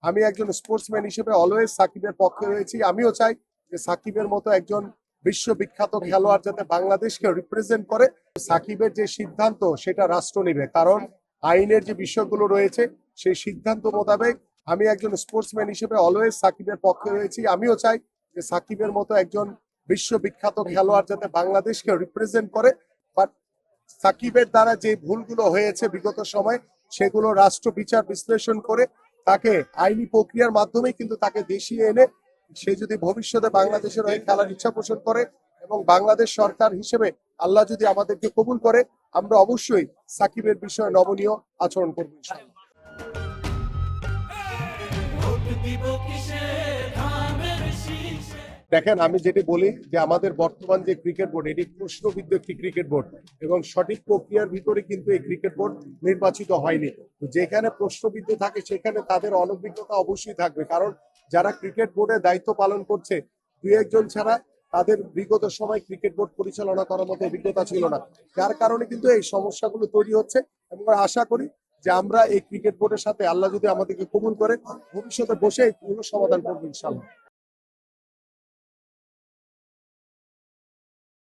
আমি একজন স্পোর্টসম্যান হিসেবে অলওয়েজ সাকিবের পক্ষে রয়েছি। আমিও চাই যে সাকিবের মতো একজন বিশ্ববিখ্যাত খেলোয়াড় যাতে বাংলাদেশকে রিপ্রেজেন্ট করে। সাকিবের যে সিদ্ধান্ত সেটা রাষ্ট্র নেবে, কারণ আইনের যে বিষয়গুলো রয়েছে সেই সিদ্ধান্ত মোতাবেক আমি একজন স্পোর্টসম্যান হিসেবে অলওয়েজ সাকিবের পক্ষে রয়েছি। আমিও চাই যে সাকিবের মতো একজন বিশ্ববিখ্যাত খেলোয়াড় যাতে বাংলাদেশকে রিপ্রেজেন্ট করে। বাট সাকিবের দ্বারা যে ভুলগুলো হয়েছে বিগত সময় সেগুলো রাষ্ট্র বিচার বিশ্লেষণ করে তাকে আইনি প্রক্রিয়ার মাধ্যমেই কিন্তু তাকে দেশে এনে সে যদি ভবিষ্যতে বাংলাদেশের হয়ে খেলার ইচ্ছা পোষণ করে এবং বাংলাদেশ সরকার হিসেবে আল্লাহ যদি আমাদেরকে কবুল করে, আমরা অবশ্যই সাকিবের বিষয়ে নমনীয় আচরণ করবো ইনশাআল্লাহ। দেখেন, আমি যেটি বলি যে আমাদের বর্তমান যে ক্রিকেট বোর্ড এটি প্রশ্নবিদ্ধ একটি ক্রিকেট বোর্ড এবং সঠিক প্রক্রিয়ার ভিতরে কিন্তু এই ক্রিকেট বোর্ড নির্বাচিত হয়নি। যেখানে প্রশ্নবিদ্ধ থাকে সেখানে তাদের অনভিজ্ঞতা অবশ্যই থাকবে, কারণ যারা ক্রিকেট বোর্ডের দায়িত্ব পালন করছে দুই একজন ছাড়া তাদের বিগত সময় ক্রিকেট বোর্ড পরিচালনা করার মতো অভিজ্ঞতা ছিল না, যার কারণে কিন্তু এই সমস্যাগুলো তৈরি হচ্ছে। এবং আশা করি যে আমরা এই ক্রিকেট বোর্ডের সাথে আল্লাহ যদি আমাদেরকে কবুল করে ভবিষ্যতে বসে এই পুরো সমাধান করবো ইনশাআল্লাহ।